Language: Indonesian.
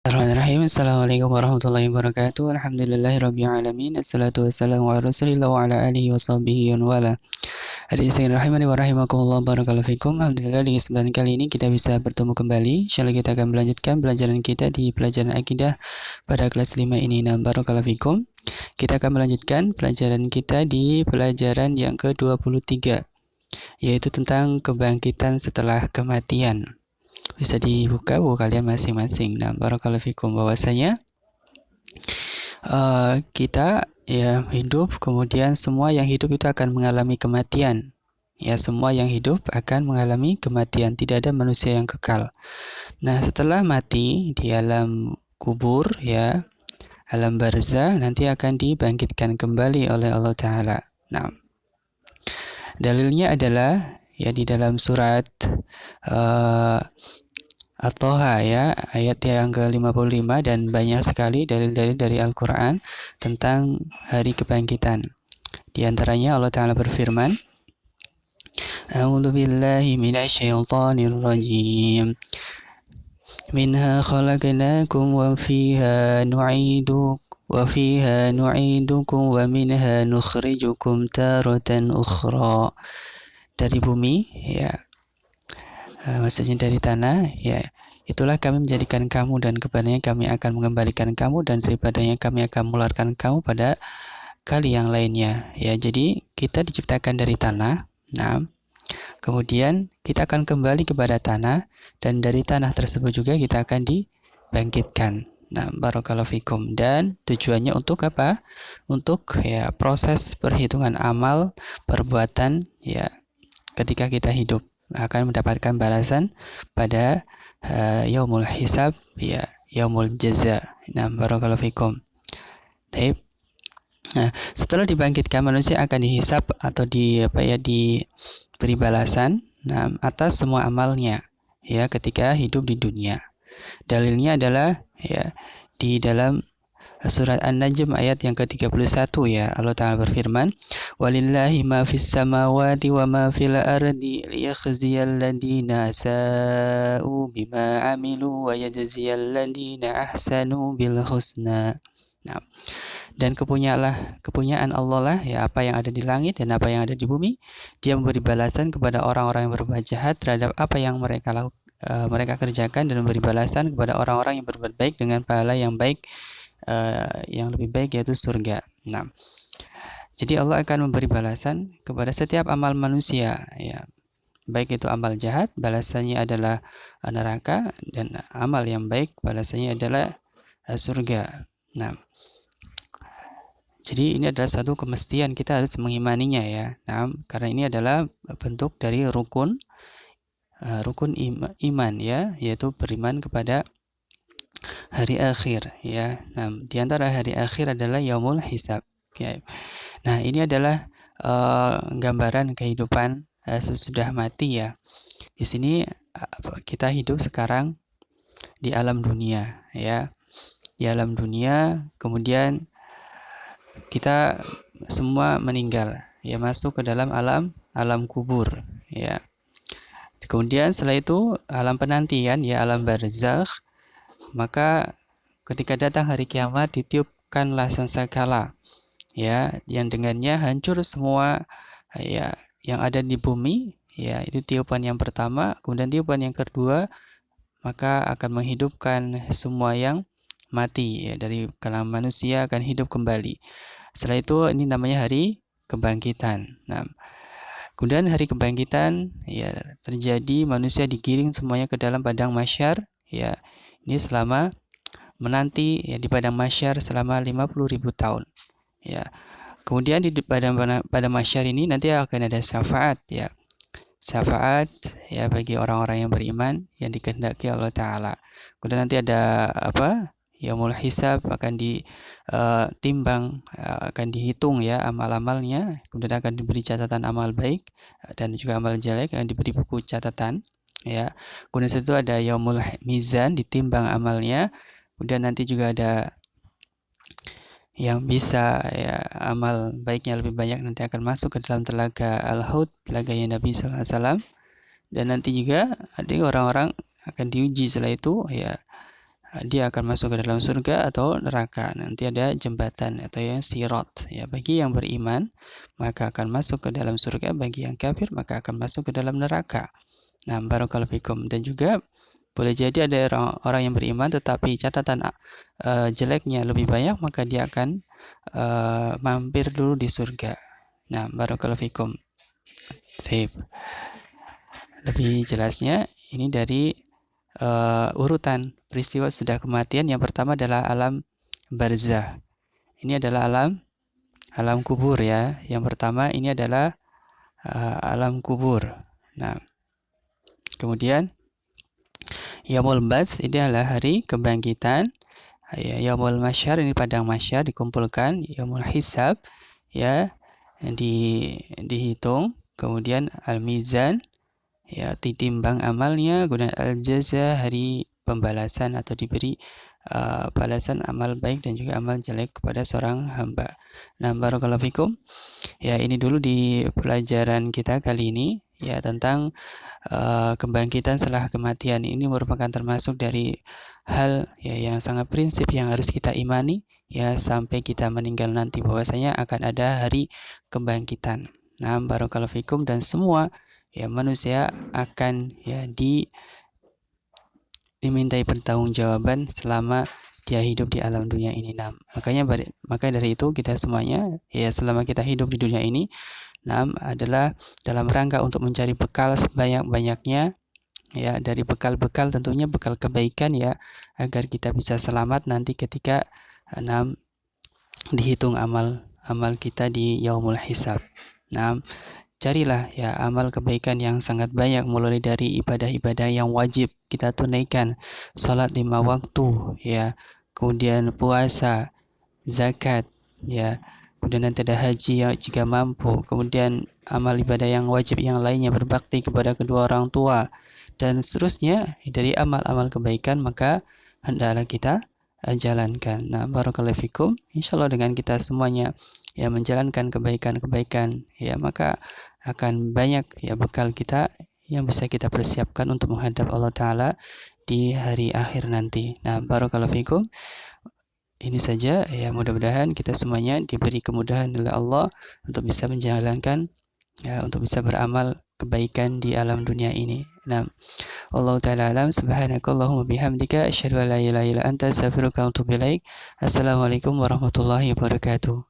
Bismillahirrahmanirrahim. Assalamualaikum warahmatullahi wabarakatuh. Alhamdulillahirabbil alamin. Assalatu wassalamu ala Rasulillah wa ala alihi washabihi wa wala. Hadirin rahimani wa rahimakumullah, barakallahu fikum. Alhamdulillah di kesempatan kali ini kita bisa bertemu kembali. Insyaallah kita akan melanjutkan pelajaran kita di pelajaran akidah pada kelas 5 ini. Nah, barakallahu fikum. Kita akan melanjutkan pelajaran kita di pelajaran yang ke-23, yaitu tentang kebangkitan setelah kematian. Bisa dibuka buku kalian masing-masing. Nah, barakallahu fikum, bahwasanya kita ya hidup, kemudian semua yang hidup itu akan mengalami kematian. Ya, semua yang hidup akan mengalami kematian. Tidak ada manusia yang kekal. Nah, setelah mati di alam kubur, ya, alam barzah, nanti akan dibangkitkan kembali oleh Allah Ta'ala. Nah, dalilnya adalah ya di dalam surat At-Toha, ya, ayat yang ke-55, dan banyak sekali dalil-dalil dari Al-Quran tentang hari kebangkitan. Di antaranya Allah Ta'ala berfirman, A'udzu billahi minasyaitonir rajim. Minha khalaqnakum wa fiha nu'idukum wa minha nukhrijukum taratan ukhra. Dari bumi, ya, maksudnya dari tanah, ya, itulah kami menjadikan kamu, dan kepadanya kami akan mengembalikan kamu, dan daripadanya kami akan mengeluarkan kamu pada kali yang lainnya. Ya, jadi kita diciptakan dari tanah. Nah, kemudian kita akan kembali kepada tanah, dan dari tanah tersebut juga kita akan dibangkitkan. Nah, barakallahu fikum. Dan tujuannya untuk apa? Untuk ya proses perhitungan amal perbuatan, ya, ketika kita hidup akan mendapatkan balasan pada yaumul hisab, ya, yaumul jaza. Nah, barakallahu fikum. Baik. Nah, setelah dibangkitkan, manusia akan dihisab atau diberi balasan, nah, atas semua amalnya, ya, ketika hidup di dunia. Dalilnya adalah ya di dalam surat An-Najm ayat yang ke-31, ya, Allah Ta'ala berfirman, walillahi ma fis samawati wa ma fil ardi liyakhziyal ladina sa'u bima amilu wa yajziyal ladina ahsanu bil husna. Nah, dan kepunyaan Allah lah, ya, apa yang ada di langit dan apa yang ada di bumi. Dia memberi balasan kepada orang-orang yang berbuat jahat terhadap apa yang mereka kerjakan, dan memberi balasan kepada orang-orang yang berbuat baik dengan pahala yang baik, yang lebih baik, yaitu surga. Nah, jadi Allah akan memberi balasan kepada setiap amal manusia, ya, baik itu amal jahat, balasannya adalah neraka, dan amal yang baik, balasannya adalah surga. Nah, jadi ini adalah satu kemestian, kita harus mengimaninya, ya. Nah, karena ini adalah bentuk dari rukun iman, ya, yaitu beriman kepada hari akhir, ya. Nah, di antara hari akhir adalah yaumul hisab, ya. Nah, ini adalah gambaran kehidupan sesudah mati, ya. Di sini kita hidup sekarang di alam dunia, ya. Di alam dunia, kemudian kita semua meninggal, ya, masuk ke dalam alam kubur, ya. Kemudian setelah itu alam penantian, ya, alam barzakh. Maka ketika datang hari kiamat, ditiupkanlah sangkakala, ya, yang dengannya hancur semua, ya, yang ada di bumi, ya, itu tiupan yang pertama. Kemudian tiupan yang kedua, maka akan menghidupkan semua yang mati, ya, dari kalangan manusia akan hidup kembali. Setelah itu ini namanya hari kebangkitan. Nah, kemudian hari kebangkitan, ya, terjadi, manusia digiring semuanya ke dalam padang mahsyar, ya. Ini selama menanti, ya, di padang mahsyar selama 50.000 tahun, ya. Kemudian di padang mahsyar ini nanti akan ada syafaat, ya. Syafaat, ya, bagi orang-orang yang beriman yang dikehendaki Allah Ta'ala. Kemudian nanti ada apa? Yaumul hisab, akan ditimbang, akan dihitung, ya, amal-amalnya. Kemudian akan diberi catatan amal baik dan juga amal jelek, akan diberi buku catatan, ya. Kemudian itu ada yaumul mizan, ditimbang amalnya. Kemudian nanti juga ada yang bisa, ya, amal baiknya lebih banyak, nanti akan masuk ke dalam telaga Al-Haud, telaganya Nabi sallallahu alaihi wasallam. Dan nanti juga ada orang-orang akan diuji setelah itu, ya, dia akan masuk ke dalam surga atau neraka. Nanti ada jembatan atau yang sirat. Ya, bagi yang beriman maka akan masuk ke dalam surga, bagi yang kafir maka akan masuk ke dalam neraka. Nah, barakallahu fikum. Dan juga boleh jadi ada orang yang beriman tetapi catatan jeleknya lebih banyak, maka dia akan mampir dulu di surga. Nah, barakallahu fikum. Lebih jelasnya ini dari urutan peristiwa sudah kematian. Yang pertama adalah alam barzah. Ini adalah alam kubur ya. Yang pertama ini adalah alam kubur. Nah, kemudian yaumul bats ini adalah hari kebangkitan. Ya, yaumul masyar ini padang masyar dikumpulkan. Yaumul hisab ya dihitung. Kemudian al-mizan ya ditimbang amalnya. Kemudian al-jaza hari pembalasan atau diberi balasan amal baik dan juga amal jelek kepada seorang hamba. Nah, barakallahu fikum. Ya, ini dulu di pelajaran kita kali ini ya tentang kebangkitan setelah kematian. Ini merupakan termasuk dari hal ya yang sangat prinsip yang harus kita imani ya sampai kita meninggal nanti, bahwasanya akan ada hari kebangkitan. Nah, barakallahu fikum. Dan semua ya manusia akan ya dimintai pertanggungjawaban selama dia hidup di alam dunia ini. Nah, maka dari itu kita semuanya ya selama kita hidup di dunia ini adalah dalam rangka untuk mencari bekal sebanyak-banyaknya ya, dari bekal-bekal tentunya bekal kebaikan ya, agar kita bisa selamat nanti ketika dihitung amal kita di yaumul hisab. Carilah ya amal kebaikan yang sangat banyak, mulai dari ibadah-ibadah yang wajib kita tunaikan, salat 5 waktu ya, kemudian puasa, zakat ya, kemudian nanti ada haji ya jika mampu, kemudian amal ibadah yang wajib yang lainnya, berbakti kepada kedua orang tua dan seterusnya dari amal-amal kebaikan, maka hendaklah kita jalankan. Nah, barakallahu fikum. Insyaallah dengan kita semuanya ya menjalankan kebaikan-kebaikan ya, maka akan banyak ya bekal kita yang bisa kita persiapkan untuk menghadap Allah Ta'ala di hari akhir nanti. Nah, barakallahu fikum. Ini saja ya, mudah-mudahan kita semuanya diberi kemudahan oleh Allah untuk bisa menjalankan ya, untuk bisa beramal kebaikan di alam dunia ini. Nah, Allah Ta'ala alam. Subhanakallahumma bihamdika asyhadu an la ilaha illa anta astaghfiruka wa atubu ilaik. Assalamualaikum warahmatullahi wabarakatuh.